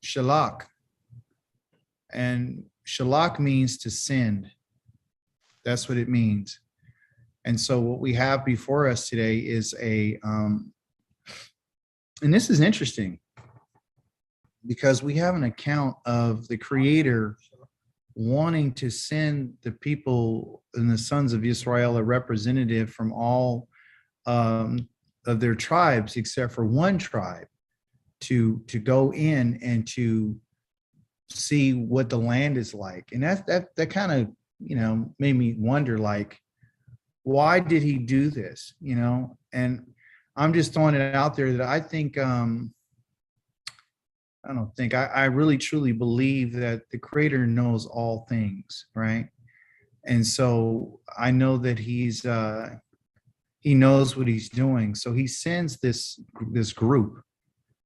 Shelach. And Shelach means to send. That's what it means. And so what we have before us today is and this is interesting because we have an account of the Creator wanting to send the people and the sons of Israel a representative from all of their tribes except for one tribe to go in and to see what the land is like. And that kind of, made me wonder, like, why did he do this? And I'm just throwing it out there that I think, I really truly believe that the Creator knows all things, right? And so I know that he knows what he's doing. So he sends this group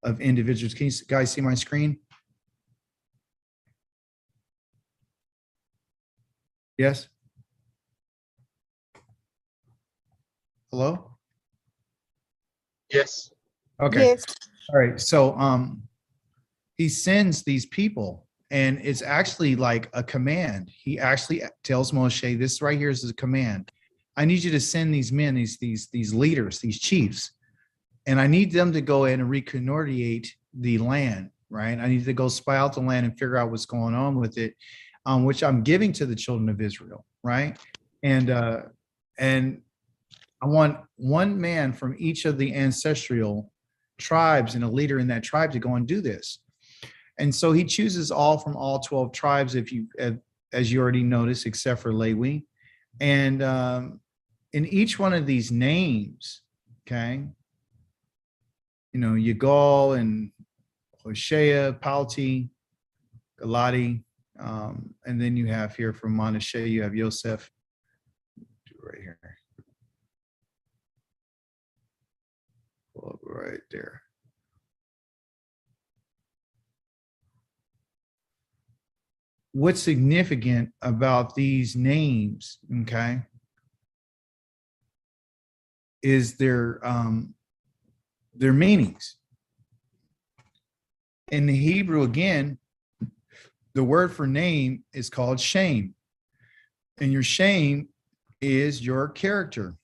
of individuals. Can you guys see my screen? Yes. Hello? Yes. Okay. Yes. All right. So he sends these people, and it's actually like a command. He actually tells Moshe, this right here is a command. I need you to send these men, these leaders, these chiefs, and I need them to go in and reconnoitate the land, right? I need to go spy out the land and figure out what's going on with it, which I'm giving to the children of Israel, right? And I want one man from each of the ancestral tribes and a leader in that tribe to go and do this. And so he chooses all from all 12 tribes, as you already noticed, except for Lewi. And in each one of these names, okay, Yigal and Hoshea, Palti, Galati, and then you have here from Manasseh, you have Yosef, right here. Right there. What's significant about these names, okay, is their meanings. In the Hebrew, again, the word for name is called shame. And your shame is your character.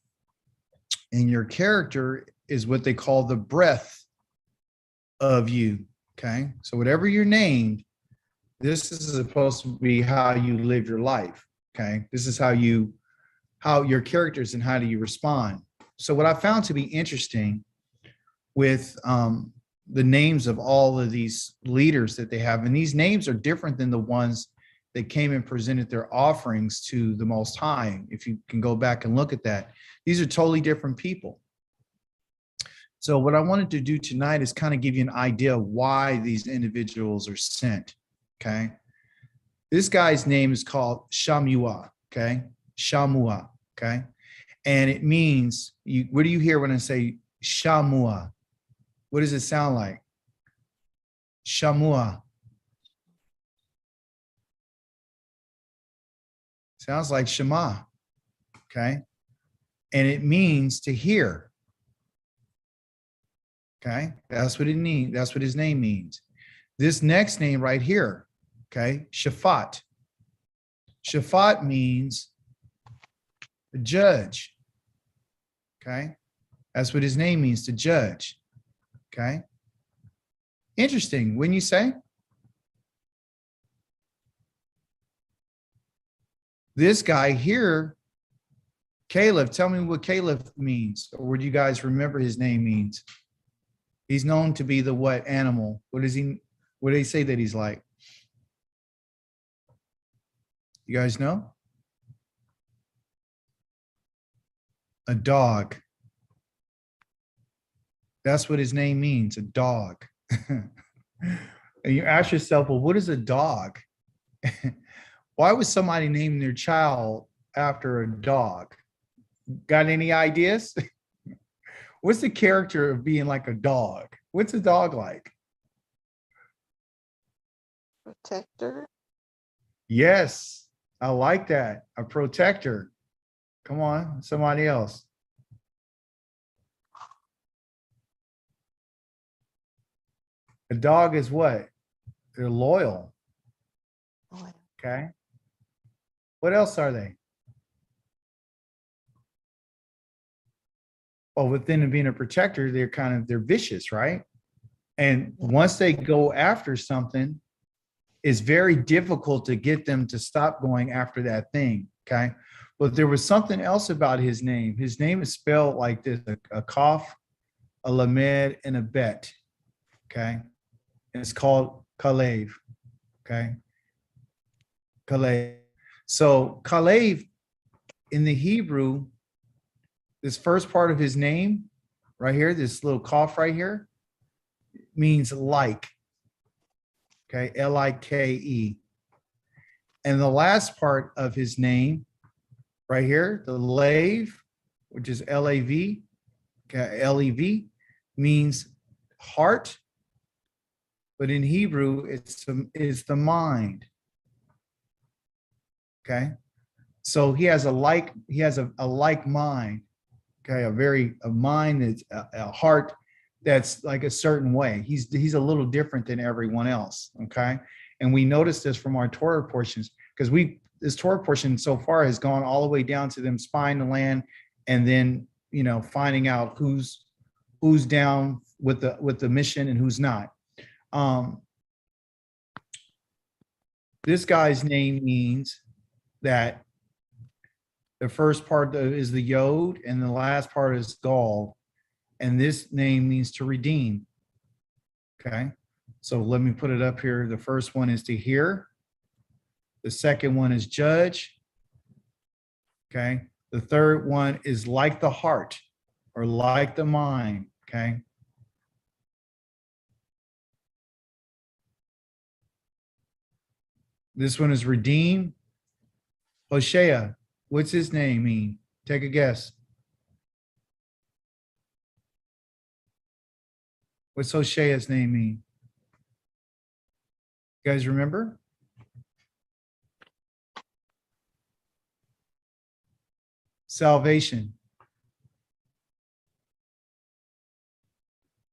And your character is what they call the breath of you, okay? So whatever you're named, this is supposed to be how you live your life, okay? This is how your characters and how do you respond. So what I found to be interesting with the names of all of these leaders that they have, and these names are different than the ones that came and presented their offerings to the Most High. If you can go back and look at that, these are totally different people. So what I wanted to do tonight is kind of give you an idea of why these individuals are sent, okay? This guy's name is called Shamua, okay? Shamua, okay? And it means, what do you hear when I say Shamua? What does it sound like? Shamua. Sounds like Shema, okay? And it means to hear. Okay, that's what it means. That's what his name means. This next name right here, okay, Shaphat. Shaphat means the judge. Okay, that's what his name means, to judge. Okay, interesting, wouldn't you say? This guy here, Caleb, tell me what Caleb means, or would you guys remember his name means? He's known to be the what animal? What do they say that he's like? You guys know? A dog. That's what his name means, a dog. And you ask yourself, well, what is a dog? Why would somebody name their child after a dog? Got any ideas? What's the character of being like a dog? What's a dog like? Protector. Yes, I like that. A protector. Come on, somebody else. A dog is what? They're loyal. Loyal. Okay. What else are they? Well, within them being a protector, they're vicious, right? And once they go after something, it's very difficult to get them to stop going after that thing. Okay. But there was something else about his name. His name is spelled like this: a Kaf, a Lamed, and a Bet. Okay. And it's called Kalev. Okay. Kalev. So Kalev in the Hebrew, this first part of his name right here, this little cough right here, means like. Okay, Like. And the last part of his name right here, the Lave, which is Lav, okay, Lev, means heart, but in Hebrew, it's the mind. Okay, so he has a like mind. Okay, a mind that's a heart that's like a certain way. He's a little different than everyone else. Okay, and we notice this from our Torah portions, because this Torah portion so far has gone all the way down to them spying the land, and then finding out who's down with the mission and who's not. This guy's name means that the first part is the Yod and the last part is Gal. And this name means to redeem. Okay. So let me put it up here. The first one is to hear. The second one is judge. Okay. The third one is like the heart or like the mind. Okay. This one is redeem. Hosea, what's his name mean? Take a guess. What's Hosea's name mean? You guys remember? Salvation.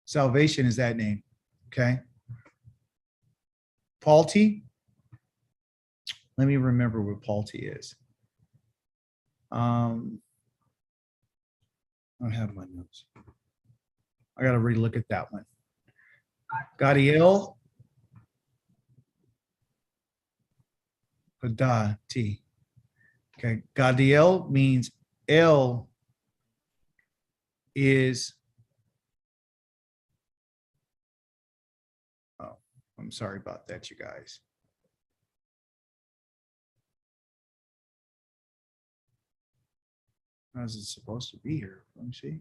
Salvation is that name. Okay. Palti. Let me remember what Palti is. I don't have my notes. I got to relook at that one. Gadiel. Padati. Okay. Gadiel means El is. Oh, I'm sorry about that, you guys. How's it supposed to be here? Let me see.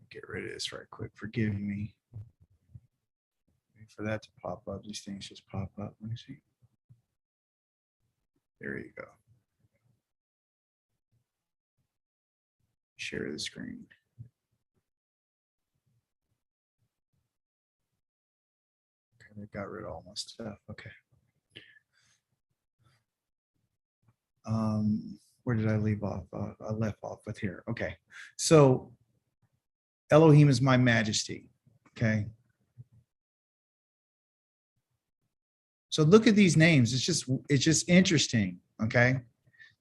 Get rid of this right quick. Forgive me. Wait for that to pop up. These things just pop up. Let me see. There you go. Share the screen. Okay, I got rid of all my stuff. Okay. Where did I leave off? I left off with here. Okay. So Elohim is my majesty. Okay. So look at these names. It's just interesting. Okay.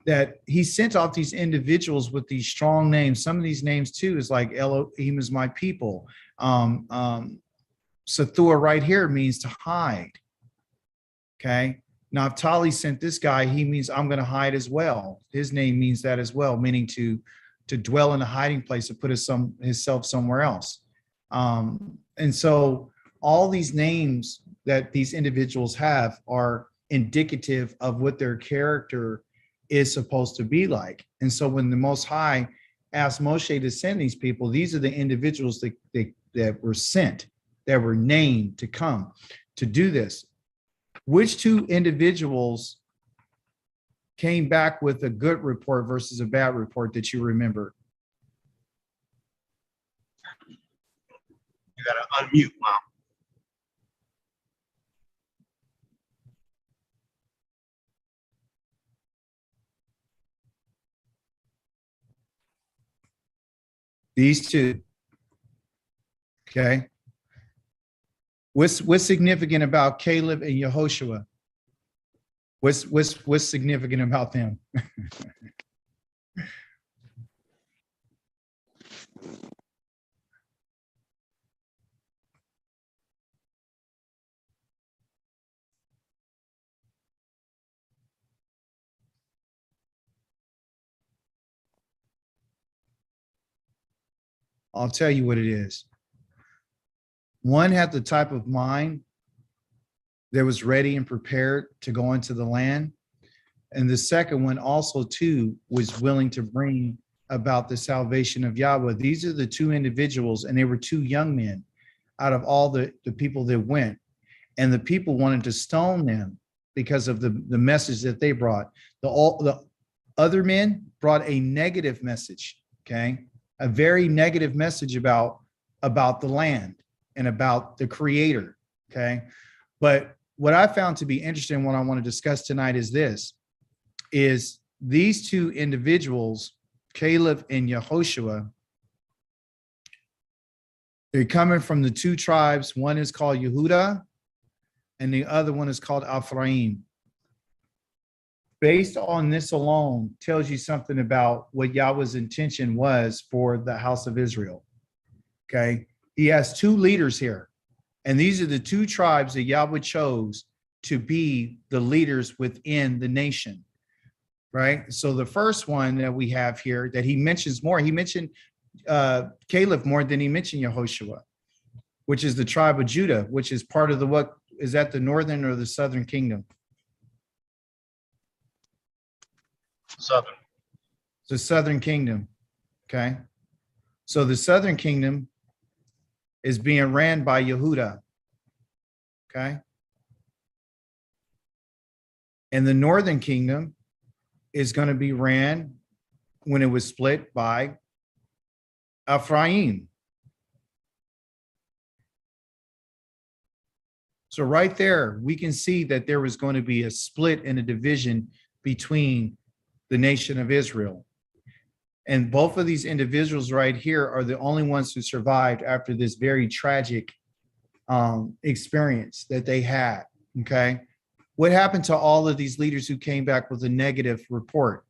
That he sent off these individuals with these strong names. Some of these names too is like Elohim is my people. Sathua right here means to hide. Okay. Naphtali sent this guy. He means I'm going to hide as well. His name means that as well, meaning to dwell in a hiding place, to put himself somewhere else. And so all these names that these individuals have are indicative of what their character is supposed to be like. And so when the Most High asked Moshe to send these people, these are the individuals that were sent, that were named to come to do this. Which two individuals came back with a good report versus a bad report that you remember? You gotta unmute, Mom. These two. Okay. What's significant about Caleb and Yahushua? What's significant about them? I'll tell you what it is. One had the type of mind that was ready and prepared to go into the land. And the second one also too was willing to bring about the salvation of Yahweh. These are the two individuals, and they were two young men out of all the people that went. And the people wanted to stone them because of the message that they brought. The other men brought a negative message, okay? A very negative message about the land and about the creator, okay? But what I found to be interesting, what I want to discuss tonight is this, is these two individuals, Caleb and Yahushua, they're coming from the two tribes. One is called Yehuda, and the other one is called Ephraim. Based on this alone, tells you something about what Yahweh's intention was for the house of Israel. Okay, he has two leaders here, and these are the two tribes that Yahweh chose to be the leaders within the nation. Right. So the first one that we have here that he mentions more, he mentioned Caleb more than he mentioned Yahushua, which is the tribe of Judah, which is part of what is that the northern or the southern kingdom? Southern. The southern kingdom. Okay. So the southern kingdom is being ran by Yehuda. Okay. And the northern kingdom is going to be ran when it was split by Ephraim. So right there, we can see that there was going to be a split and a division between the nation of Israel. And both of these individuals right here are the only ones who survived after this very tragic experience that they had, okay? What happened to all of these leaders who came back with a negative report?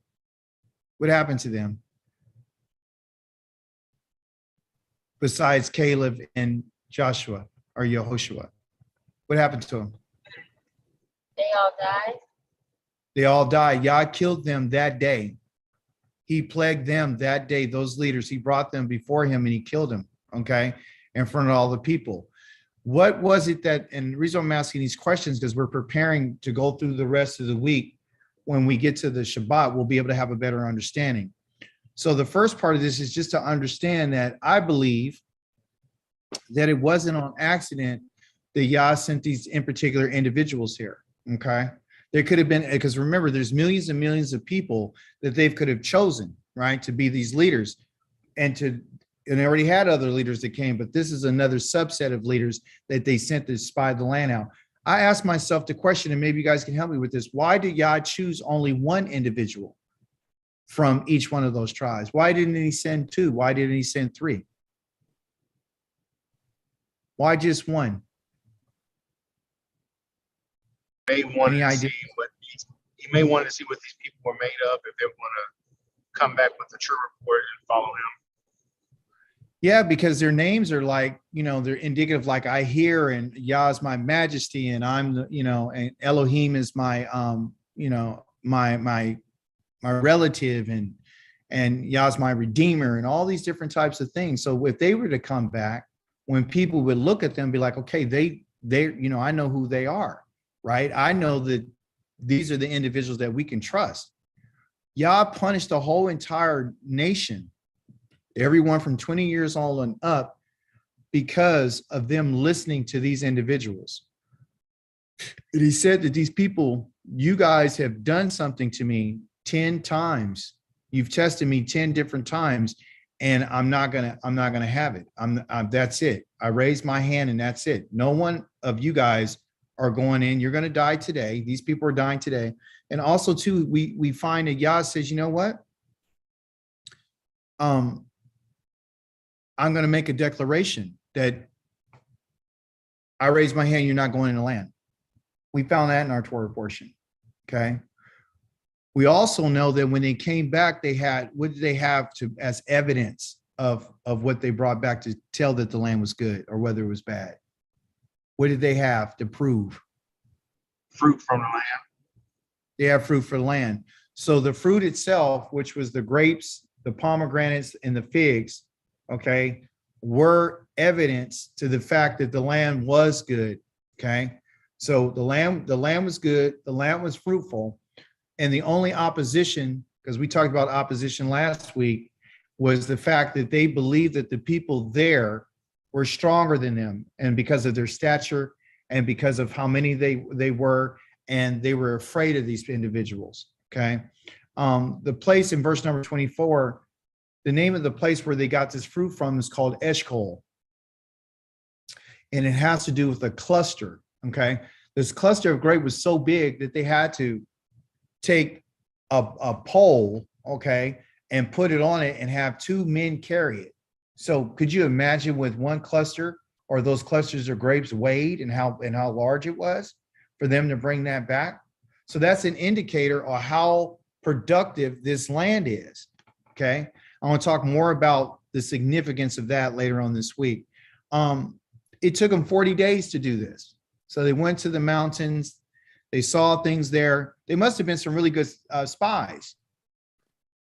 What happened to them? Besides Caleb and Joshua or Yahushua, what happened to them? They all died. They all died. Yah killed them that day. He plagued them that day, those leaders. He brought them before him and he killed them, okay, in front of all the people. What was it that, and the reason I'm asking these questions, because we're preparing to go through the rest of the week. When we get to the Shabbat, we'll be able to have a better understanding. So the first part of this is just to understand that I believe that it wasn't on accident that Yah sent these in particular individuals here, okay? There could have been, because remember, there's millions and millions of people that they could have chosen, right, to be these leaders, and they already had other leaders that came, but this is another subset of leaders that they sent to spy the land out. I asked myself the question, and maybe you guys can help me with this. Why did Yah choose only one individual from each one of those tribes? Why didn't he send two? Why didn't he send three? Why just one? He may want to see what these people were made of, if they want to come back with a true report and follow him. Yeah, because their names are like, they're indicative, like I hear, and Yah is my majesty, and I'm the, and Elohim is my, my relative, and Yah's my redeemer, and all these different types of things. So if they were to come back, when people would look at them and be like, okay, they, I know who they are, right? I know that these are the individuals that we can trust. Yah punished the whole entire nation, everyone from 20 years old and up, because of them listening to these individuals. And he said that these people, you guys have done something to me 10 times. You've tested me 10 different times, and I'm not gonna have it. That's it. I raised my hand, and that's it. No one of you guys are going in. You're gonna die today. These people are dying today. And also too, we find that Yah says, you know what? I'm going to make a declaration that I raise my hand, you're not going in the land. We found that in our Torah portion. Okay. We also know that when they came back, they had, what did they have to as evidence of what they brought back to tell that the land was good or whether it was bad? What did they have to prove? Fruit from the land. They have fruit for the land. So the fruit itself, which was the grapes, the pomegranates, and the figs, okay, were evidence to the fact that the land was good. Okay. So the land was good, the land was fruitful, and the only opposition, because we talked about opposition last week, was the fact that they believed that the people there were stronger than them, and because of their stature and because of how many they were, and they were afraid of these individuals. Okay. The place in verse number 24, the name of the place where they got this fruit from is called Eshcol. And it has to do with a cluster. Okay. This cluster of grape was so big that they had to take a pole, okay, and put it on it and have two men carry it. So could you imagine with one cluster or those clusters of grapes weighed and how large it was for them to bring that back? So that's an indicator of how productive this land is. Okay. I want to talk more about the significance of that later on this week. It took them 40 days to do this. So they went to the mountains. They saw things there. They must have been some really good spies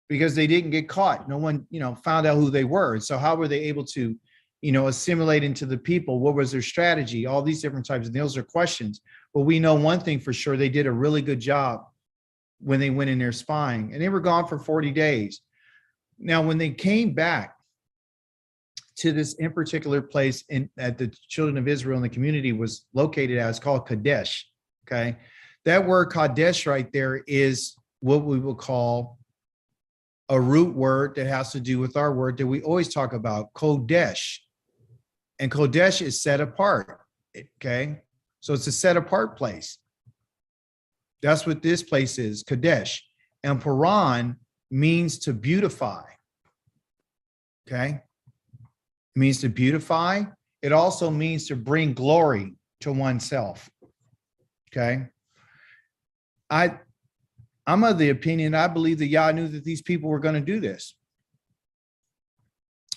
because they didn't get caught. No one, found out who they were. So how were they able to, assimilate into the people? What was their strategy? All these different types of those are questions. But we know one thing for sure, they did a really good job when they went in there spying, and they were gone for 40 days. Now, when they came back to this in particular place at the children of Israel and the community was located at, it's called Kadesh. Okay. That word Kadesh right there is what we will call a root word that has to do with our word that we always talk about, Kodesh. And Kodesh is set apart. Okay. So it's a set apart place. That's what this place is, Kadesh. And Paran means to beautify. Okay. It means to beautify. It also means to bring glory to oneself. Okay. I'm of the opinion, I believe that Yah knew that these people were going to do this.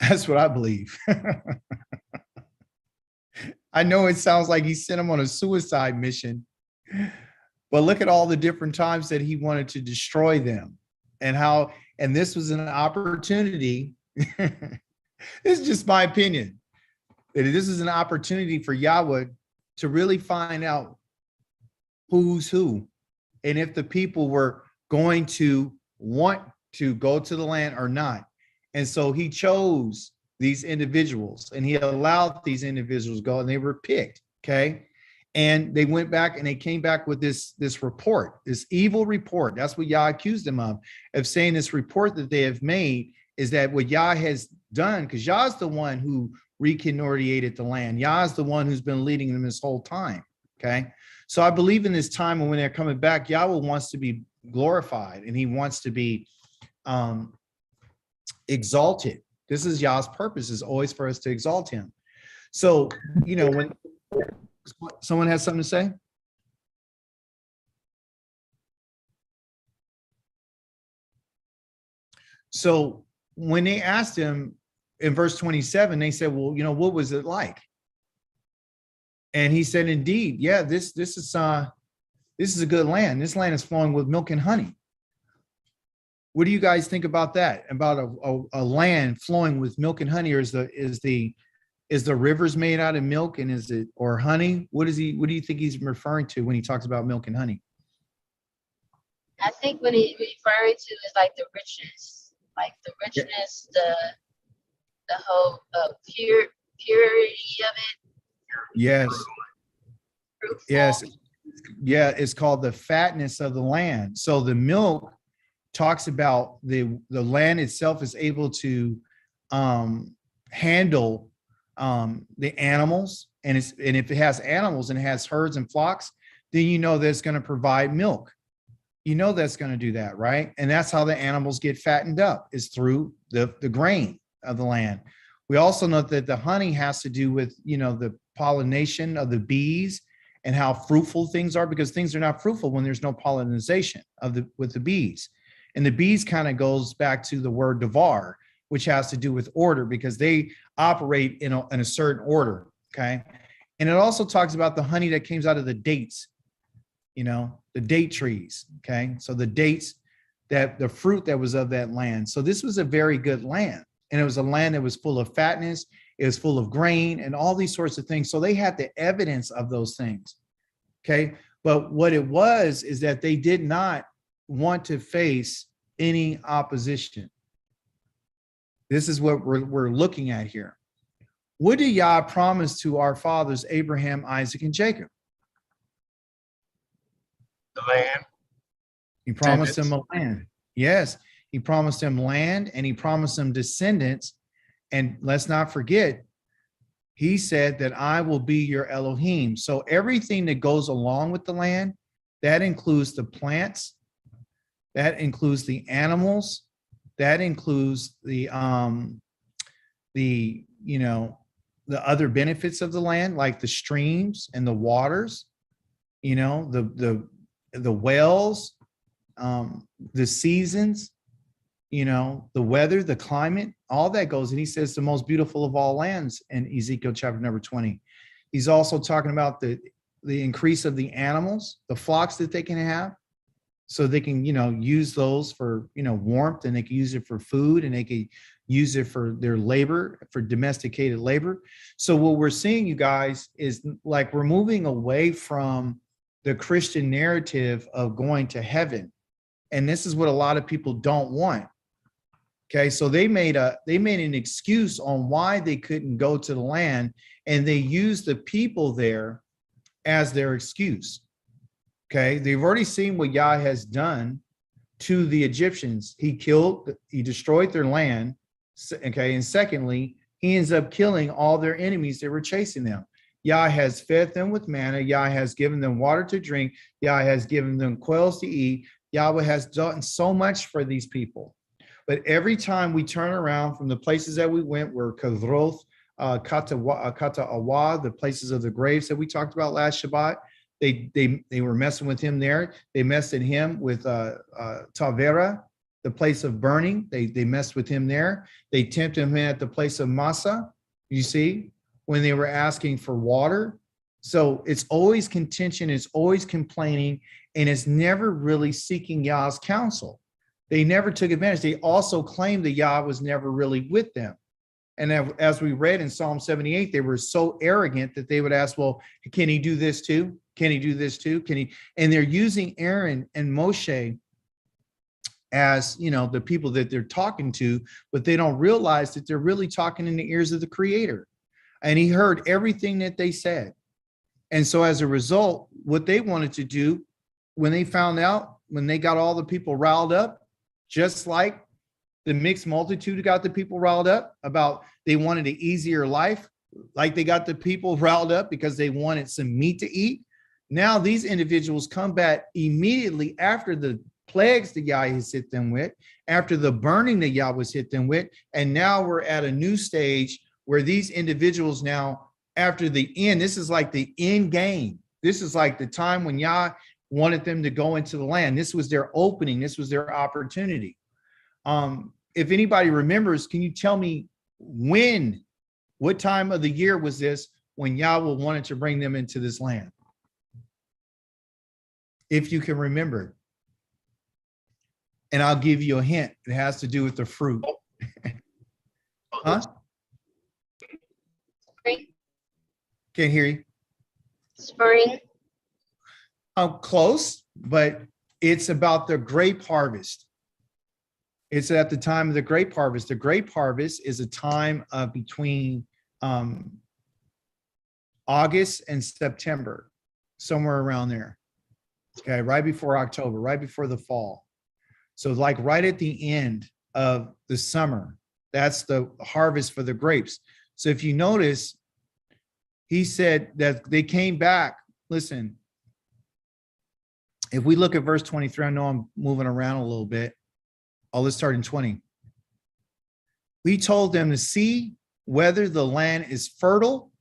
That's what I believe. I know it sounds like he sent them on a suicide mission, but look at all the different times that he wanted to destroy them and this was an opportunity. This is just my opinion, that this is an opportunity for Yahweh to really find out who's who, and if the people were going to want to go to the land or not. And so he chose these individuals and he allowed these individuals go, and they were picked. Okay. And they went back and they came back with this report, this evil report. That's what Yah accused them of saying this report that they have made is that what Yah has done, because Yah's the one who reconnoitated the land. Yah's the one who's been leading them this whole time. Okay. So I believe in this time when they're coming back, Yahweh wants to be glorified and he wants to be exalted. This is Yah's purpose, is always for us to exalt him. So, when someone has something to say. So when they asked him in verse 27, they said, well, what was it like? And he said, indeed, yeah, this is a good land. This land is flowing with milk and honey. What do you guys think about that? About a land flowing with milk and honey, or is the rivers made out of milk and or honey? What do you think he's referring to when he talks about milk and honey? I think what he's referring to is like the richness, the whole purity of it. Yes. Fruitful. Yes. Yeah, it's called the fatness of the land. So the milk talks about the land itself is able to handle the animals, and if it has animals and it has herds and flocks, then that's going to provide milk. That's going to do that, right? And that's how the animals get fattened up, is through the grain of the land. We also know that the honey has to do with, the pollination of the bees and how fruitful things are, because things are not fruitful when there's no pollination with the bees. And the bees kind of goes back to the word devar, which has to do with order, because they operate in a certain order. Okay. And it also talks about the honey that comes out of the dates, the date trees. Okay. So the dates, that the fruit that was of that land. So this was a very good land. And it was a land that was full of fatness. It was full of grain and all these sorts of things. So they had the evidence of those things. Okay. But what it was is that they did not want to face any opposition. This is what we're looking at here. What did Yah promise to our fathers, Abraham, Isaac, and Jacob? The land. He promised them a land. Yes, he promised them land, and he promised them descendants. And let's not forget, he said that I will be your Elohim. So everything that goes along with the land, that includes the plants, that includes the animals, that includes the other benefits of the land, like the streams and the waters, the wells, the seasons, the weather, the climate, all that goes. And he says the most beautiful of all lands in Ezekiel chapter number 20. He's also talking about the increase of the animals, the flocks that they can have, so they can, use those for, warmth, and they can use it for food, and they can use it for their labor, for domesticated labor. So what we're seeing, you guys, is like we're moving away from the Christian narrative of going to heaven. And this is what a lot of people don't want. Okay, so they made an excuse on why they couldn't go to the land, and they used the people there as their excuse. Okay, they've already seen what Yah has done to the Egyptians. He destroyed their land. Okay, and secondly, he ends up killing all their enemies that were chasing them. Yah has fed them with manna. Yah has given them water to drink. Yah has given them quails to eat. Yahweh has done so much for these people. But every time we turn around from the places that we went, were Kadroth, Kata'awa, the places of the graves that we talked about last Shabbat, they were messing with him there. They messed at him with Tavera, the place of burning. They messed with him there. They tempted him at the place of Massa, you see, when they were asking for water. So it's always contention, it's always complaining, and it's never really seeking Yah's counsel. They never took advantage. They also claimed that Yah was never really with them. And as we read in Psalm 78, they were so arrogant that they would ask, well, can he do this too? Can he do this too? Can he? And they're using Aaron and Moshe as, the people that they're talking to, but they don't realize that they're really talking in the ears of the Creator. And he heard everything that they said. And so as a result, what they wanted to do, when they found out, when they got all the people riled up, just like the mixed multitude got the people riled up about they wanted an easier life, like they got the people riled up because they wanted some meat to eat. Now these individuals come back immediately after the plagues that Yah has hit them with, after the burning that Yah was hit them with. And now we're at a new stage where these individuals now, after the end, this is like the end game. This is like the time when Yah wanted them to go into the land. This was their opening. This was their opportunity. If anybody remembers, can you tell me what time of the year was this when Yahweh wanted to bring them into this land? If you can remember. And I'll give you a hint. It has to do with the fruit. Huh? Spring. Can't hear you. Spring. Close, but it's about the grape harvest. It's at the time of the grape harvest. The grape harvest is a time between August and September, somewhere around there. Okay, right before October, right before the fall. So like right at the end of the summer, that's the harvest for the grapes. So if you notice, he said that they came back. Listen, if we look at verse 23, I know I'm moving around a little bit. Let's start in 20. We told them to see, whether the land is fertile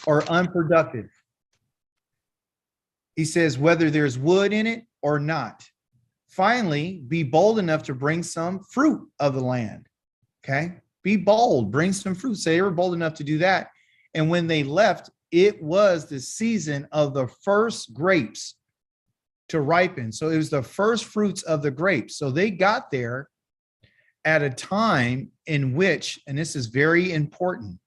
or unproductive. He says, whether there's wood in it or not. Finally, be bold enough to bring some fruit of the land. Okay. Be bold, bring some fruit. So they were bold enough to do that. And when they left, it was the season of the first grapes to ripen. So it was the first fruits of the grapes. So they got there at a time in which, and this is very important.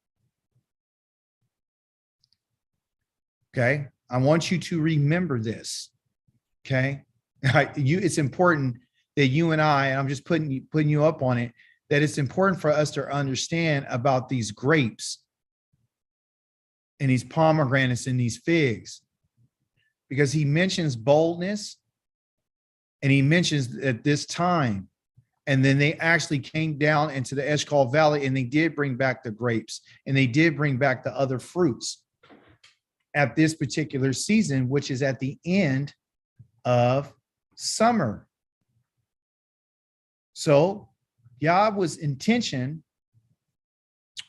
Okay. I want you to remember this. Okay. It's important that you and I'm just putting you up on it, that it's important for us to understand about these grapes and these pomegranates and these figs, because he mentions boldness and he mentions at this time. And then they actually came down into the Eshcol Valley and they did bring back the grapes and they did bring back the other fruits at this particular season, which is at the end of summer. So Yahweh's intention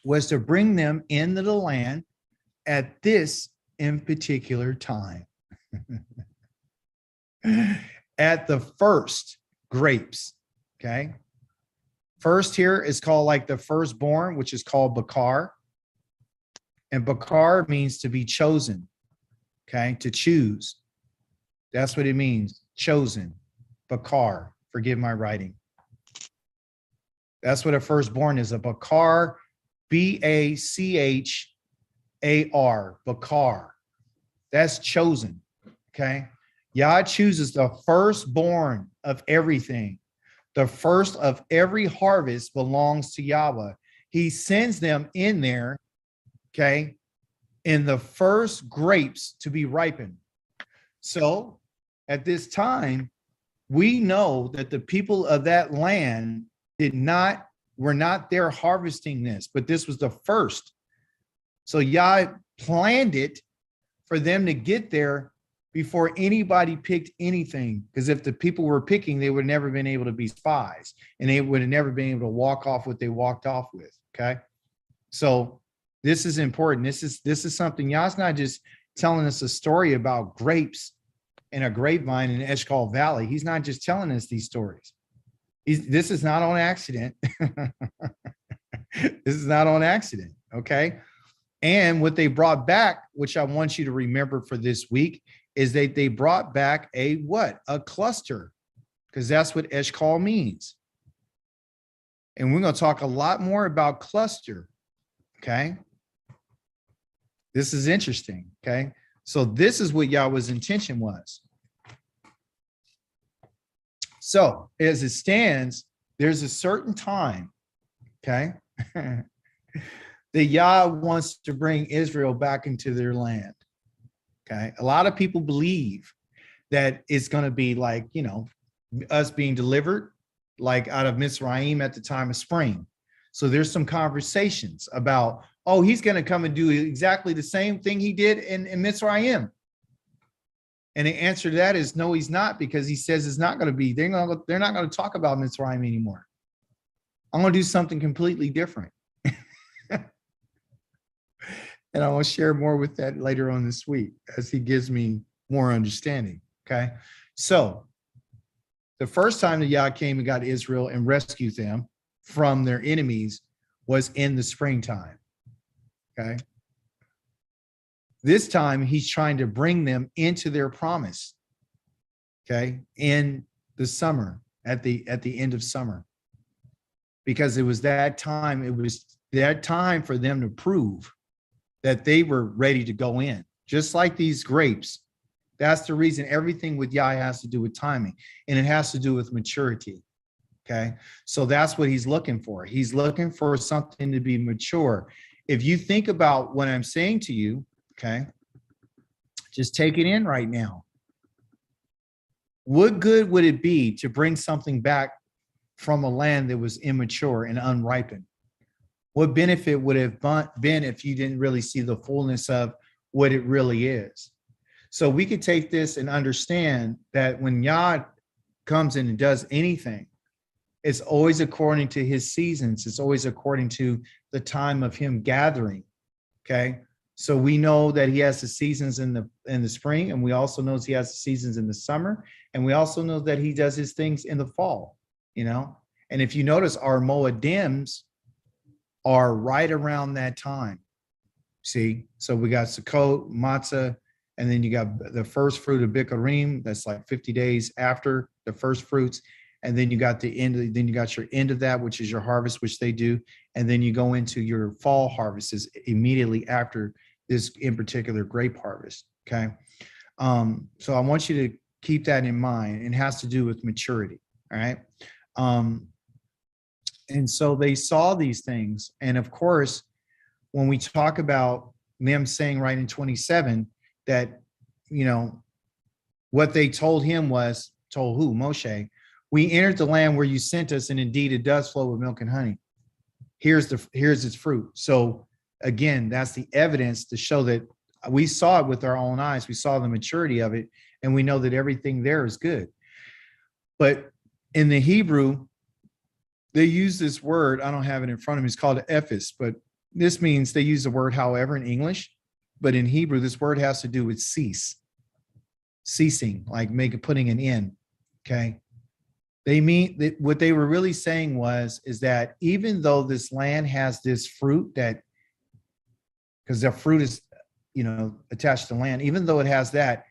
was to bring them into the land at this in particular time. At the first grapes. Okay. First here is called like the firstborn, which is called Bakar. And Bakar means to be chosen. Okay. To choose. That's what it means. Chosen. Bakar. Forgive my writing. That's what a firstborn is. A Bakar. B-A-C-H-A-R. Bakar. That's chosen. Okay. Yah chooses the firstborn of everything. The first of every harvest belongs to Yahweh. He sends them in there, okay, in the first grapes to be ripened. So at this time, we know that the people of that land were not there harvesting this, but this was the first. So Yah planned it for them to get there before anybody picked anything. Because if the people were picking, they would have never been able to be spies and they would have never been able to walk off what they walked off with. Okay. So this is important. This is something. Yah's not just telling us a story about grapes in a grapevine in the Eshcol Valley. He's not just telling us these stories. This is not on accident. This is not on accident. Okay. And what they brought back, which I want you to remember for this week, is that they brought back a what? A cluster, because that's what Eshcol means. And we're going to talk a lot more about cluster. Okay. This is interesting. Okay. So this is what Yahweh's intention was. So as it stands, there's a certain time, okay, that Yah wants to bring Israel back into their land. Okay. A lot of people believe that it's going to be like, us being delivered like out of Mitzrayim at the time of spring. So there's some conversations about, oh, he's going to come and do exactly the same thing he did in Mitzrayim. And the answer to that is no, he's not, because he says it's not going to be, they're not going to talk about Mitzrayim anymore. I'm going to do something completely different. And I will share more with that later on this week as he gives me more understanding. Okay. So the first time that Yah came and got Israel and rescued them from their enemies was in the springtime. Okay. This time he's trying to bring them into their promise. Okay. In the summer, at the end of summer, because it was that time for them to prove that they were ready to go in, just like these grapes. That's the reason everything with Yah has to do with timing, and it has to do with maturity. Okay. So that's what he's looking for. He's looking for something to be mature. If you think about what I'm saying to you, okay, just take it in right now. What good would it be to bring something back from a land that was immature and unripened? What benefit would have been if you didn't really see the fullness of what it really is? So we could take this and understand that when Yah comes in and does anything, It's always according to his seasons. It's always according to the time of him gathering. Okay. So we know that he has the seasons in the spring, and we also know he has the seasons in the summer, and we also know that he does his things in the fall, And if you notice, our Moedims are right around that time. See, so we got Sukkot, Matzah, and then you got the first fruit of Bikurim. That's like 50 days after the first fruits. And then you got then you got your end of that, which is your harvest, which they do. And then you go into your fall harvests immediately after this, in particular, grape harvest. Okay. So I want you to keep that in mind. It has to do with maturity. All right. And so they saw these things. And of course, when we talk about them saying right in 27 that, what they told him was, told who? Moshe. We entered the land where you sent us, and indeed it does flow with milk and honey. Here's its fruit. So again, that's the evidence to show that we saw it with our own eyes. We saw the maturity of it, and we know that everything there is good. But in the Hebrew, they use this word. I don't have it in front of me. It's called ephis, but this means they use the word however in English, but in Hebrew, this word has to do with cease, ceasing, like putting an end. Okay. They mean that what they were really saying is that even though this land has this fruit because the fruit is, attached to land, even though it has that,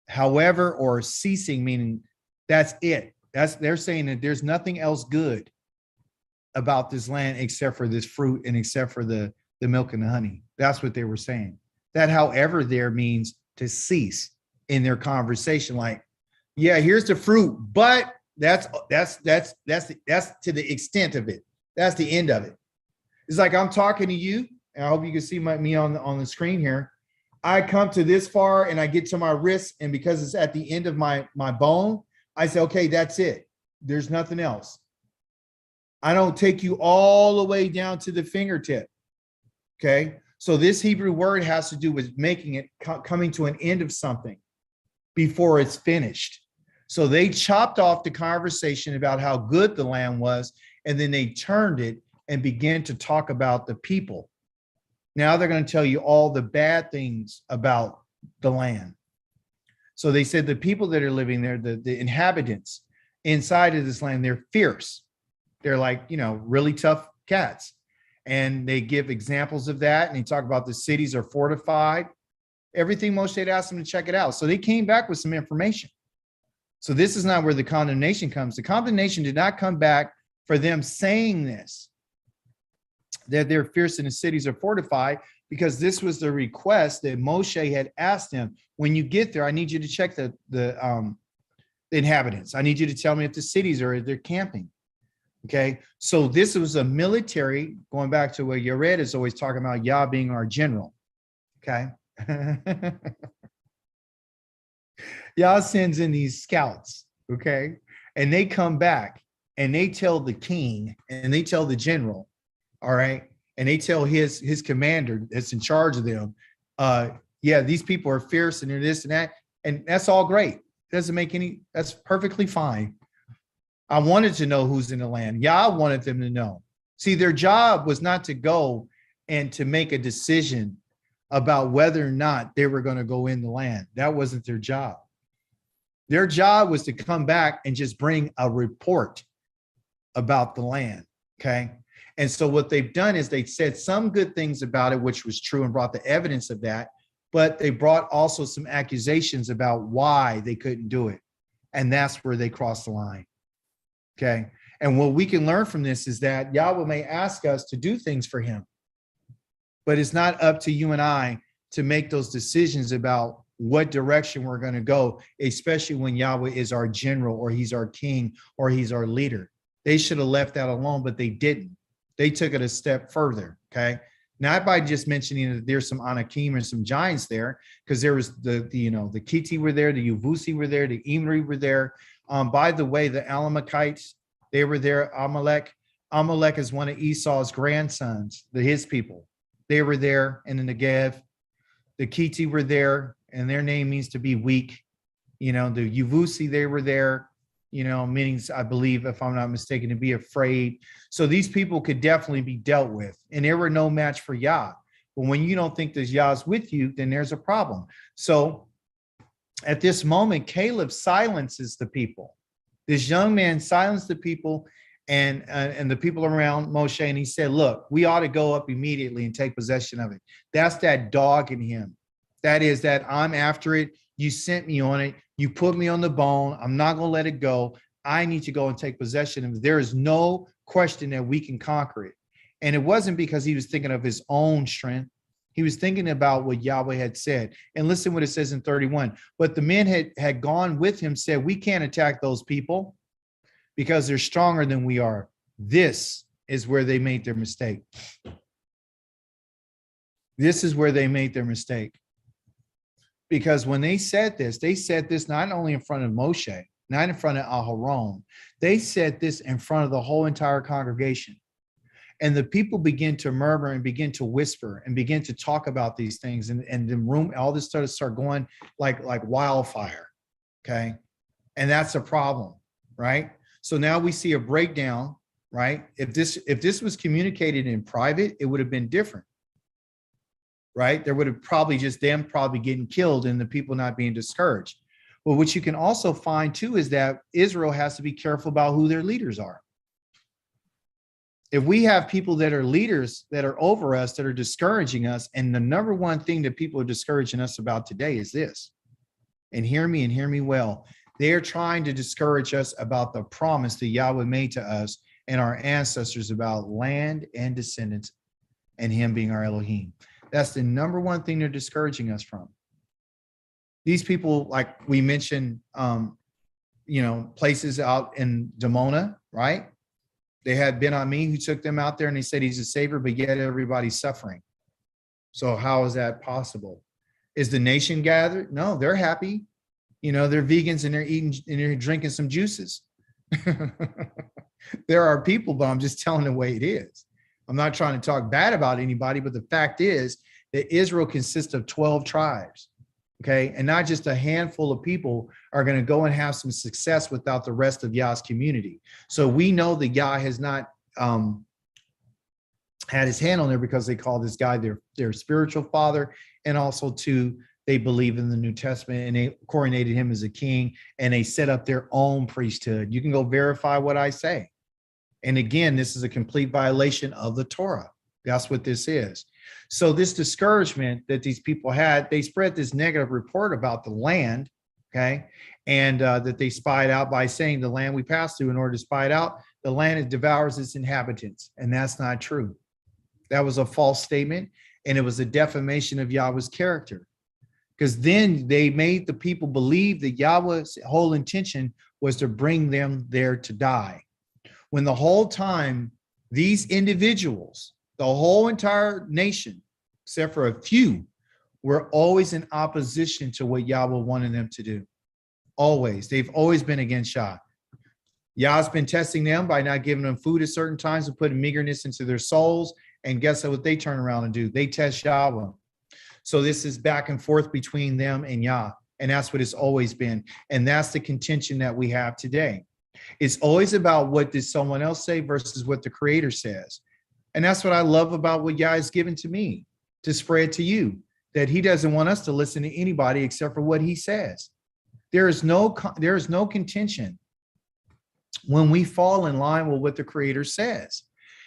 however, or ceasing, meaning that's it. They're saying that there's nothing else good about this land except for this fruit and except for the milk and the honey. That's what they were saying. That however there means to cease in their conversation. Like, yeah, here's the fruit, but that's to the extent of it. That's the end of it. It's like I'm talking to you, and I hope you can see me on the screen here. I come to this far and I get to my wrist, and because it's at the end of my bone, I say, okay, that's it. There's nothing else. I don't take you all the way down to the fingertip. Okay. So this Hebrew word has to do with making it coming to an end of something before it's finished. So they chopped off the conversation about how good the land was, and then they turned it and began to talk about the people. Now they're going to tell you all the bad things about the land. So they said the people that are living there, the inhabitants inside of this land, they're fierce. They're like, really tough cats. And they give examples of that. And they talk about the cities are fortified. Everything Moshe had asked them to check it out. So they came back with some information. So this is not where the condemnation comes. The condemnation did not come back for them saying this, that they're fierce and the cities are fortified, because this was the request that Moshe had asked them. When you get there, I need you to check the inhabitants. I need you to tell me if the cities they're camping. Okay, so this was a military, going back to what Yared is always talking about, Yah being our general. Okay. Yah sends in these scouts, okay, and they come back and they tell the king and they tell the general, all right, and they tell his commander that's in charge of them, yeah, these people are fierce and they're this and that, and that's all great. That's perfectly fine. I wanted to know who's in the land. Yah wanted them to know. See, their job was not to go and to make a decision about whether or not they were going to go in the land. That wasn't their job. Their job was to come back and just bring a report about the land, okay? And so what they've done is they said some good things about it, which was true, and brought the evidence of that, but they brought also some accusations about why they couldn't do it. And that's where they crossed the line. Okay. And what we can learn from this is that Yahweh may ask us to do things for him, but it's not up to you and I to make those decisions about what direction we're going to go, especially when Yahweh is our general, or he's our king, or he's our leader. They should have left that alone, but they didn't. They took it a step further. Okay. Not by just mentioning that there's some Anakim and some giants there, because there was the Kiti were there, the Yavusi were there, the Imri were there. By the way, the Alamakites, they were there. Amalek is one of Esau's grandsons, his people. They were there in the Negev. The Kiti were there, and their name means to be weak. The Yavusi, they were there. meaning, I believe, if I'm not mistaken, to be afraid. So these people could definitely be dealt with, and they were no match for Yah. But when you don't think that Yah's with you, then there's a problem. So at this moment, Caleb silences the people. This young man silenced the people and the people around Moshe, and he said, look, we ought to go up immediately and take possession of it. That's that dog in him. That is that I'm after it. You sent me on it. You put me on the bone. I'm not going to let it go. I need to go and take possession of it. There is no question that we can conquer it. And it wasn't because he was thinking of his own strength. He was thinking about what Yahweh had said. And listen what it says in 31. But the men had gone with him, said, we can't attack those people because they're stronger than we are. This is where they made their mistake. This is where they made their mistake. Because when they said this not only in front of Moshe, not in front of Aharon, they said this in front of the whole entire congregation. And the people begin to murmur and begin to whisper and begin to talk about these things. And the room, all this started to start going like wildfire. Okay. And that's a problem, right? So now we see a breakdown, right? If this was communicated in private, it would have been different. Right? There would have probably just them probably getting killed and the people not being discouraged. But what you can also find too is that Israel has to be careful about who their leaders are. If we have people that are leaders that are over us, that are discouraging us, and the number one thing that people are discouraging us about today is this, and hear me well, they are trying to discourage us about the promise that Yahweh made to us and our ancestors about land and descendants and him being our Elohim. That's the number one thing they're discouraging us from. These people, like we mentioned, places out in Dimona, right? They had Ben Ami who took them out there and they said he's a savior, but yet everybody's suffering. So how is that possible? Is the nation gathered? No, they're happy. They're vegans and they're eating and they're drinking some juices. There are people, but I'm just telling the way it is. I'm not trying to talk bad about anybody, but the fact is that Israel consists of 12 tribes, okay? And not just a handful of people are going to go and have some success without the rest of Yah's community. So we know that Yah has not had his hand on there because they call this guy their spiritual father, and also too, they believe in the New Testament and they coronated him as a king and they set up their own priesthood. You can go verify what I say. And again, this is a complete violation of the Torah. That's what this is. So this discouragement that these people had, they spread this negative report about the land, okay? And that they spied out by saying the land we passed through in order to spy it out, the land devours its inhabitants. And that's not true. That was a false statement. And it was a defamation of Yahweh's character. Because then they made the people believe that Yahweh's whole intention was to bring them there to die. When the whole time, these individuals, the whole entire nation, except for a few, were always in opposition to what Yahweh wanted them to do. Always. They've always been against Yah. Yah's been testing them by not giving them food at certain times and putting meagerness into their souls. And guess what they turn around and do? They test Yahweh. So this is back and forth between them and Yah. And that's what it's always been. And that's the contention that we have today. It's always about what did someone else say versus what the Creator says. And that's what I love about what Yah has given to me to spread to you, that he doesn't want us to listen to anybody except for what he says. There is no contention when we fall in line with what the Creator says.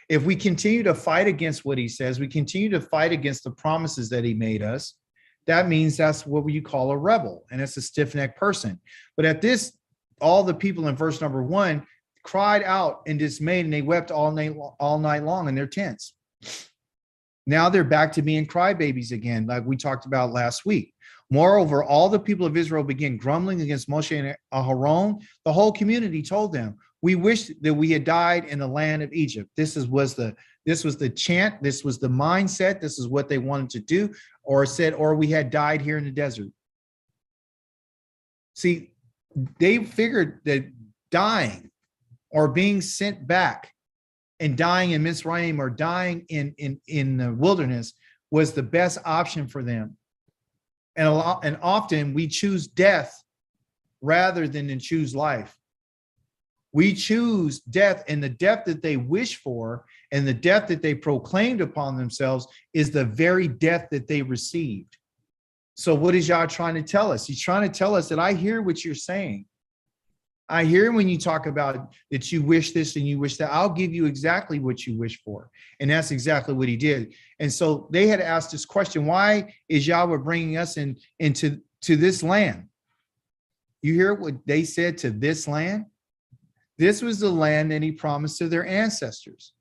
If we continue to fight against what he says, we continue to fight against the promises that he made us, that means that's what you call a rebel, and it's a stiff-necked person. But at this, all the people in verse number 1 cried out in dismay, and they wept all night long in their tents. Now they're back to being crybabies again, like we talked about last week. Moreover, all the people of Israel began grumbling against Moshe and Aharon. The whole community told them, "We wish that we had died in the land of Egypt." This was the chant, this was the mindset, this is what they wanted to do, or said, or we had died here in the desert. See, they figured that dying or being sent back and dying in Mizraim or dying in the wilderness was the best option for them. And often we choose death rather than to choose life. We choose death, and the death that they wish for and the death that they proclaimed upon themselves is the very death that they received. So what is Yah trying to tell us? He's trying to tell us that I hear what you're saying. I hear when you talk about that you wish this and you wish that. I'll give you exactly what you wish for. And that's exactly what he did. And so they had asked this question, why is Yahweh bringing us into this land? You hear what they said, to this land? This was the land that he promised to their ancestors,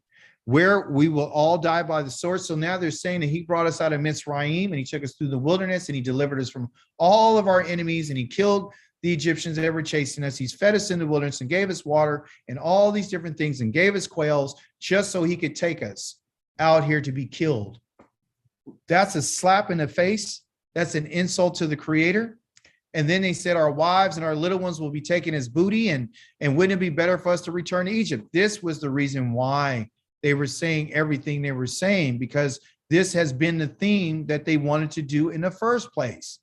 where we will all die by the sword. So now they're saying that he brought us out of Mitzrayim and he took us through the wilderness and he delivered us from all of our enemies and he killed the Egyptians that were chasing us. He's fed us in the wilderness and gave us water and all these different things and gave us quails just so he could take us out here to be killed. That's a slap in the face. That's an insult to the Creator. And then they said our wives and our little ones will be taken as booty, and wouldn't it be better for us to return to Egypt? This was the reason why they were saying everything they were saying, because this has been the theme that they wanted to do in the first place.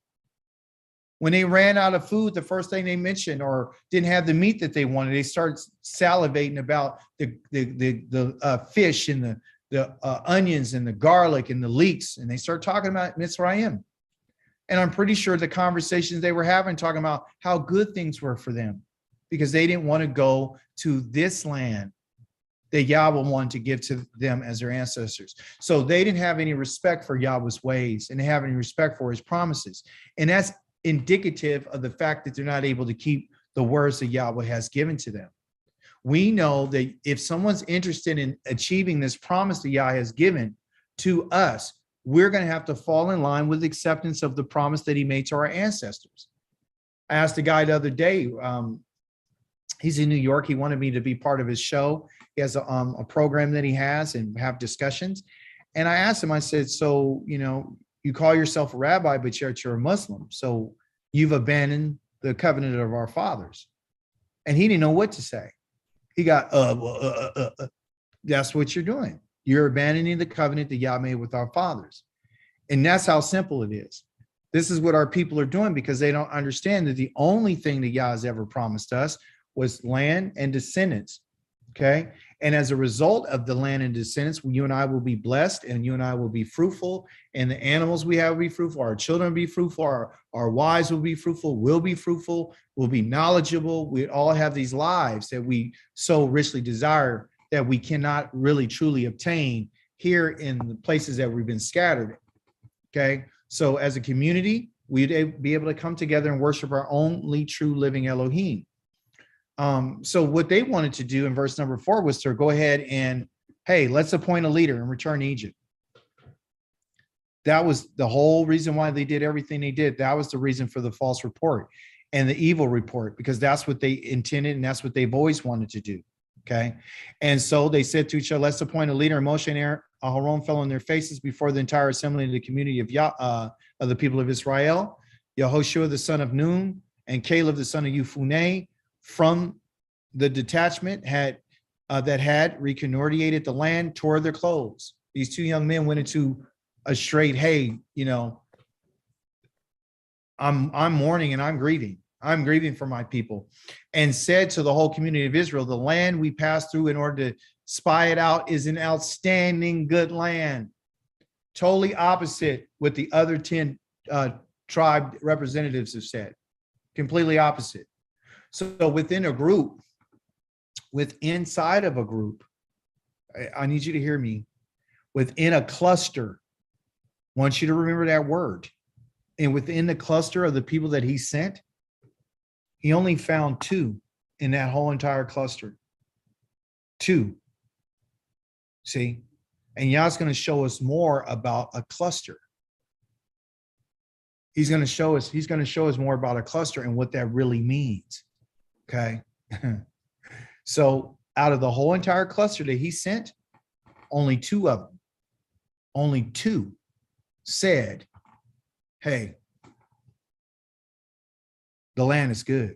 When they ran out of food, the first thing they mentioned, or didn't have the meat that they wanted, they started salivating about the fish and the onions and the garlic and the leeks, and they started talking about Mitzrayim. And I'm pretty sure the conversations they were having, talking about how good things were for them, because they didn't want to go to this land that Yahweh wanted to give to them as their ancestors. So they didn't have any respect for Yahweh's ways and they have any respect for his promises. And that's indicative of the fact that they're not able to keep the words that Yahweh has given to them. We know that if someone's interested in achieving this promise that Yahweh has given to us, we're going to have to fall in line with acceptance of the promise that he made to our ancestors. I asked a guy the other day, he's in New York. He wanted me to be part of his show. He has a program that he has and have discussions. And I asked him, I said, so, you call yourself a rabbi, but you're a Muslim. So you've abandoned the covenant of our fathers. And he didn't know what to say. He got, that's what you're doing. You're abandoning the covenant that Yah made with our fathers. And that's how simple it is. This is what our people are doing, because they don't understand that the only thing that Yah has ever promised us was land and descendants. Okay. And as a result of the land and descendants, you and I will be blessed, and you and I will be fruitful, and the animals we have will be fruitful. Our children will be fruitful. Our wives will be fruitful, will be fruitful, will be knowledgeable. We all have these lives that we so richly desire that we cannot really truly obtain here in the places that we've been scattered. Okay. So as a community, we'd be able to come together and worship our only true living Elohim. So what they wanted to do in verse number 4 was to go ahead and, hey, let's appoint a leader and return to Egypt. That was the whole reason why they did everything they did. That was the reason for the false report and the evil report, because that's what they intended and that's what they've always wanted to do. Okay. And so they said to each other, let's appoint a leader. And Moshe and Aaron fell on their faces before the entire assembly of the community of the people of Israel. Yahushua, the son of Nun, and Caleb, the son of Yefuneh, from the detachment that had reconnoitered the land, tore their clothes. These two young men went into a straight, hey, I'm mourning and I'm grieving. I'm grieving for my people, and said to the whole community of Israel, the land we passed through in order to spy it out is an outstanding good land. Totally opposite what the other 10 tribe representatives have said. Completely opposite. So within a group, inside of a group, I need you to hear me, within a cluster, I want you to remember that word. And within the cluster of the people that he sent, he only found 2 in that whole entire cluster. 2. See? And Yah's going to show us more about a cluster. He's going to show us more about a cluster and what that really means. Okay. So out of the whole entire cluster that he sent, only 2 of them, only 2 said, hey, the land is good.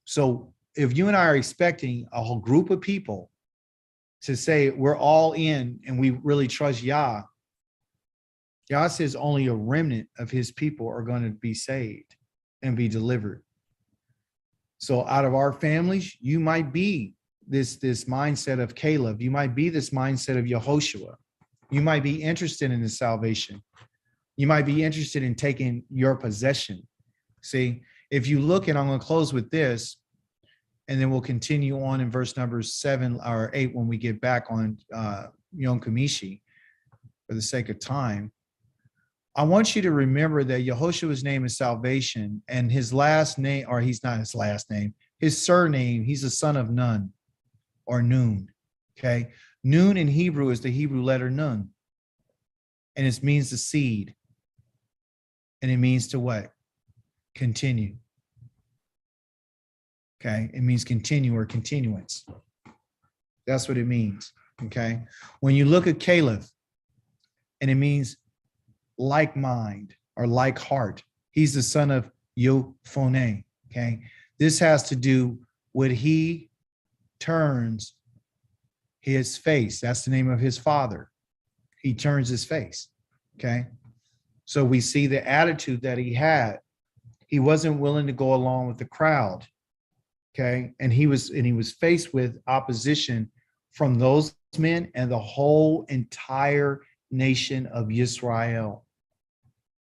So if you and I are expecting a whole group of people to say we're all in and we really trust Yah, Yah says only a remnant of his people are going to be saved and be delivered. So out of our families, you might be this mindset of Caleb. You might be this mindset of Yahushua. You might be interested in the salvation. You might be interested in taking your possession. See, if you look, and I'm going to close with this, and then we'll continue on in verse number 7 or 8 when we get back on Yom Kamishi for the sake of time. I want you to remember that Yehoshua's name is salvation, and his last name, or he's not his last name, his surname, he's the son of Nun or Noon. Okay. Noon in Hebrew is the Hebrew letter Nun. And it means the seed. And it means to what? Continue. Okay. It means continue or continuance. That's what it means. Okay. When you look at Caleb, and it means like mind or like heart. He's the son of Yophone. Okay. This has to do with he turns his face. That's the name of his father. He turns his face. Okay. So we see the attitude that he had. He wasn't willing to go along with the crowd. Okay. And he was faced with opposition from those men and the whole entire nation of Israel.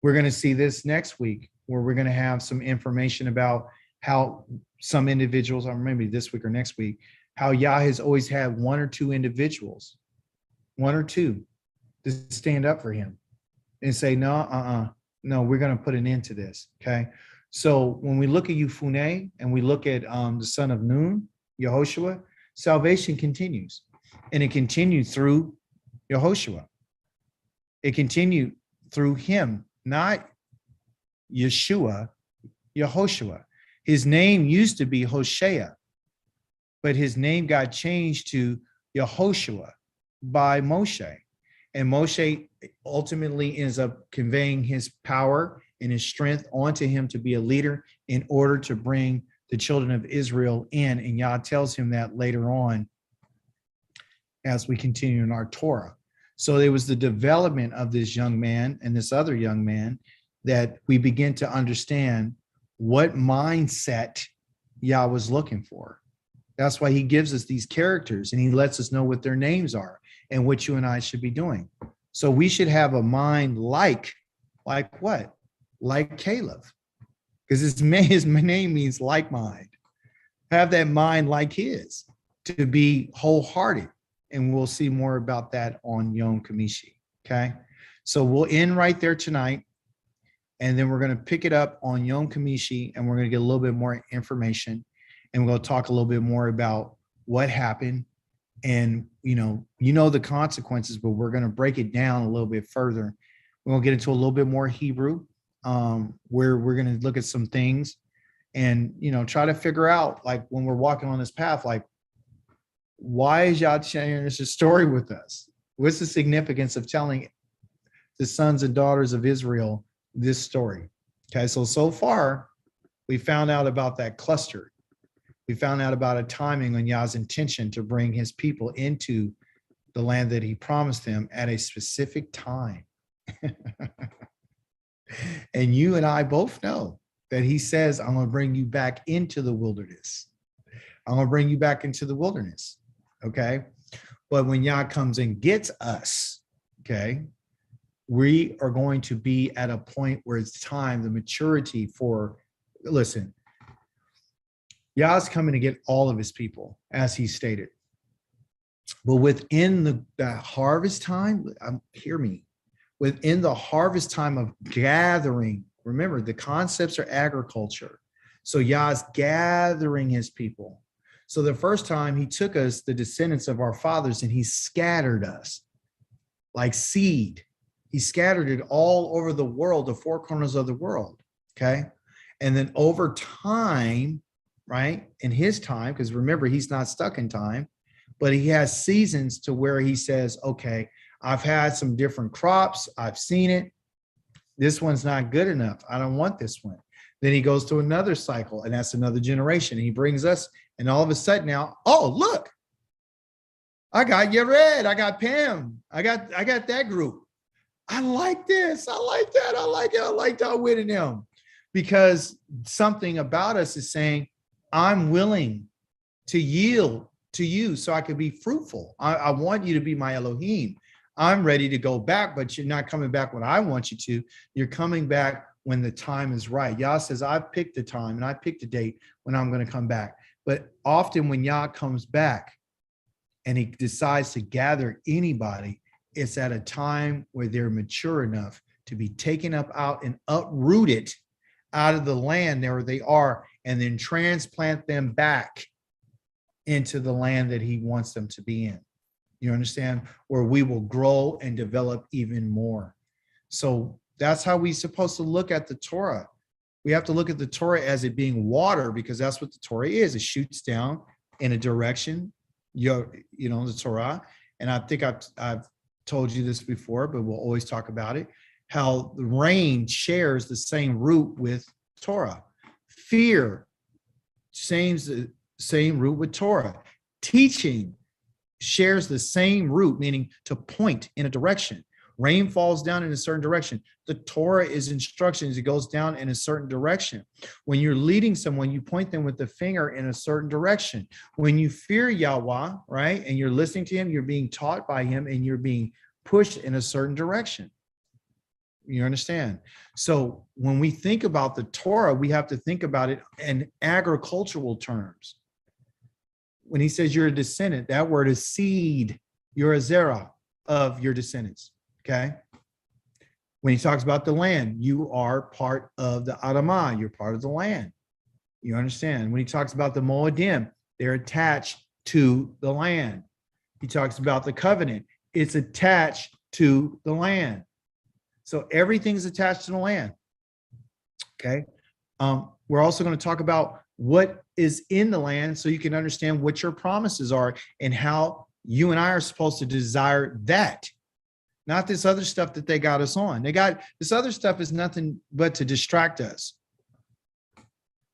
We're going to see this next week, where we're going to have some information about how some individuals, or maybe this week or next week, how Yah has always had one or two individuals, one or two, to stand up for him and say, no, we're going to put an end to this. Okay. So when we look at Euphune and we look at the son of Nun, Yehoshua, salvation continues, and it continued through Yehoshua. It continued through him, not Yeshua, Yehoshua. His name used to be Hosea, but his name got changed to Yehoshua by Moshe. And Moshe ultimately ends up conveying his power and his strength onto him to be a leader in order to bring the children of Israel in. And Yah tells him that later on as we continue in our Torah. So there was the development of this young man and this other young man that we begin to understand what mindset Yah was looking for. That's why he gives us these characters, and he lets us know what their names are and what you and I should be doing. So we should have a mind like what? Like Caleb, because his name means like mind. Have that mind like his, to be wholehearted. And we'll see more about that on Yom Kamishi. Okay. So we'll end right there tonight. And then we're going to pick it up on Yom Kamishi, and we're going to get a little bit more information. And we're going to talk a little bit more about what happened. And, you know the consequences, but we're going to break it down a little bit further. We're going to get into a little bit more Hebrew, where we're going to look at some things and, try to figure out, like, when we're walking on this path, like, why is Yah sharing this story with us? What's the significance of telling the sons and daughters of Israel this story? Okay, so far, we found out about that cluster. We found out about a timing on Yah's intention to bring his people into the land that he promised them at a specific time. And you and I both know that he says, I'm going to bring you back into the wilderness. I'm going to bring you back into the wilderness. Okay. But when Yah comes and gets us, okay, we are going to be at a point where it's time, the maturity for, listen, Yah's coming to get all of his people, as he stated. But within the harvest time, hear me, within the harvest time of gathering, remember, the concepts are agriculture. So Yah's gathering his people. So the first time he took us, the descendants of our fathers, and he scattered us like seed. He scattered it all over the world, the four corners of the world. Okay. And then over time, right, in his time, because remember, he's not stuck in time, but he has seasons to where he says, okay, I've had some different crops. I've seen it. This one's not good enough. I don't want this one. Then he goes to another cycle, and that's another generation. He brings us, and all of a sudden now, oh, look, I got Yared, I got Pam, I got that group. I like this. I like that. I like it. I like Dawid and them, because something about us is saying, I'm willing to yield to you so I could be fruitful. I want you to be my Elohim. I'm ready to go back, but you're not coming back when I want you to. You're coming back when the time is right. Yah says, I've picked the time and I picked the date when I'm going to come back. But often when Yah comes back and he decides to gather anybody, it's at a time where they're mature enough to be taken up out and uprooted out of the land there where they are, and then transplant them back into the land that he wants them to be in. You understand? Where we will grow and develop even more. So that's how we're supposed to look at the Torah. We have to look at the Torah as it being water, because that's what the Torah is. It shoots down in a direction, the Torah. And I think I've told you this before, but we'll always talk about it, how the rain shares the same root with Torah. Fear shares the same root with Torah. Teaching shares the same root, meaning to point in a direction. Rain falls down in a certain direction. The Torah is instructions. It goes down in a certain direction. When you're leading someone, you point them with the finger in a certain direction. When you fear Yahweh, right, and you're listening to him, you're being taught by him and you're being pushed in a certain direction. You understand? So when we think about the Torah, we have to think about it in agricultural terms. When he says you're a descendant, that word is seed. You're a zerah of your descendants. Okay. When he talks about the land, you are part of the Adamah. You're part of the land. You understand? When he talks about the Moedim, they're attached to the land. He talks about the covenant. It's attached to the land. So everything's attached to the land. Okay. We're also going to talk about what is in the land so you can understand what your promises are and how you and I are supposed to desire that. Not this other stuff that they got us on. This other stuff is nothing but to distract us.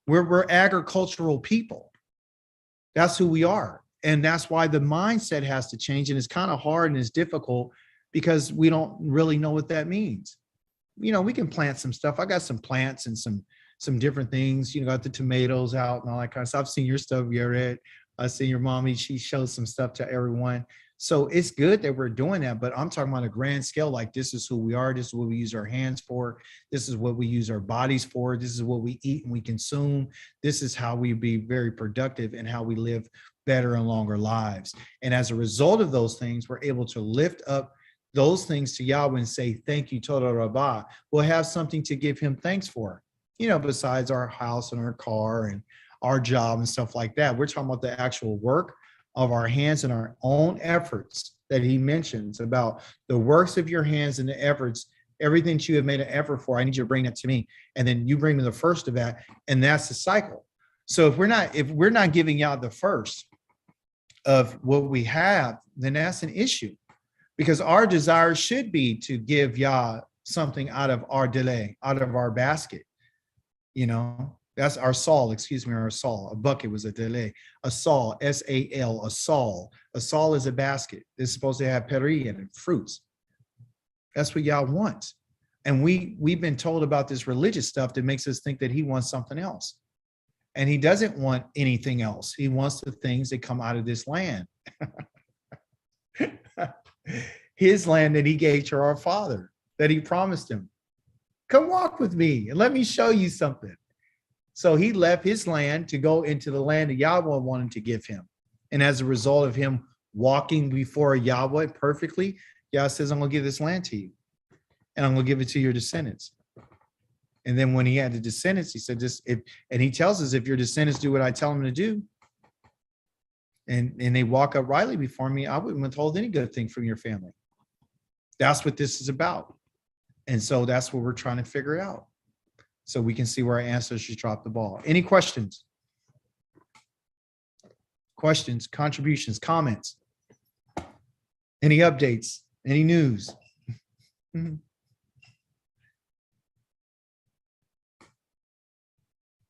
We're agricultural people. That's who we are. And that's why the mindset has to change. And it's kind of hard and it's difficult because we don't really know what that means. We can plant some stuff. I got some plants and some different things, got the tomatoes out and all that kind of stuff. I've seen your stuff, Yared. I've seen your mommy. She shows some stuff to everyone. So it's good that we're doing that, but I'm talking about a grand scale, like this is who we are. This is what we use our hands for. This is what we use our bodies for. This is what we eat and we consume. This is how we be very productive and how we live better and longer lives. And as a result of those things, we're able to lift up those things to Yahweh and say, thank you, Toda Rabbah. We'll have something to give him thanks for, besides our house and our car and our job and stuff like that. We're talking about the actual work of our hands and our own efforts that he mentions about the works of your hands and the efforts, everything that you have made an effort for. I need you to bring that to me. And then you bring me the first of that. And that's the cycle. So if we're not giving Yah the first of what we have, then that's an issue, because our desire should be to give Yah something out of our delay, out of our basket. That's our saul, our saul. A bucket was a delay. A saul, S-A-L, a saul. A saul is a basket. It's supposed to have peri in it, fruits. That's what Yah wants. And we've been told about this religious stuff that makes us think that he wants something else. And he doesn't want anything else. He wants the things that come out of this land. His land that he gave to our father, that he promised him. Come walk with me and let me show you something. So he left his land to go into the land that Yahweh wanted to give him. And as a result of him walking before Yahweh perfectly, Yah says, I'm going to give this land to you. And I'm going to give it to your descendants. And then when he had the descendants, he said, and he tells us, if your descendants do what I tell them to do, and they walk uprightly before me, I wouldn't withhold any good thing from your family. That's what this is about. And so that's what we're trying to figure out, so we can see where our ancestors dropped the ball. Any questions? Questions, contributions, comments? Any updates? Any news?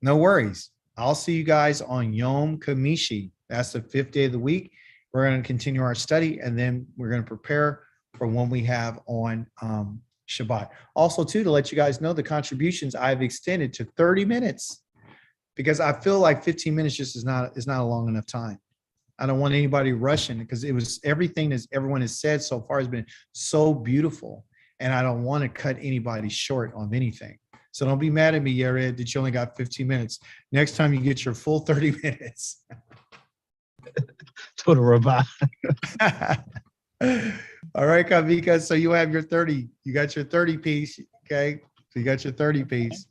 No worries. I'll see you guys on Yom Kamishi. That's the 5th day of the week. We're going to continue our study, and then we're going to prepare for when we have on Shabbat. Also, too, to let you guys know, the contributions I've extended to 30 minutes because I feel like 15 minutes just is not a long enough time. I don't want anybody rushing because it was everything that everyone has said so far has been so beautiful. And I don't want to cut anybody short on anything. So don't be mad at me, Yared, that you only got 15 minutes. Next time you get your full 30 minutes. Total robot. All right, Kavika. So you have your 30. You got your 30 piece. Okay. So you got your 30 piece.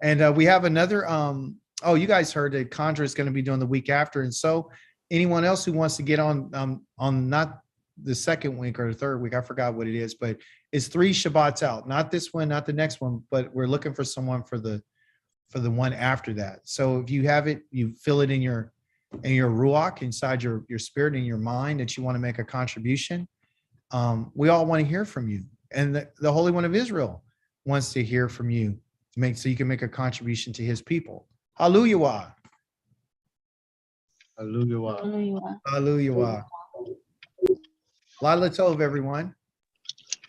And we have another, oh, you guys heard that Conjure is going to be doing the week after. And so anyone else who wants to get on not the second week or the third week, I forgot what it is, but it's 3 Shabbats out. Not this one, not the next one, but we're looking for someone for the one after that. So if you have it, you feel it in your ruach, inside your spirit, in your mind, that you want to make a contribution. We all want to hear from you, and the Holy One of Israel wants to hear from you, so you can make a contribution to His people. Hallelujah. Hallelujah. Hallelujah. Lila Tov, everyone.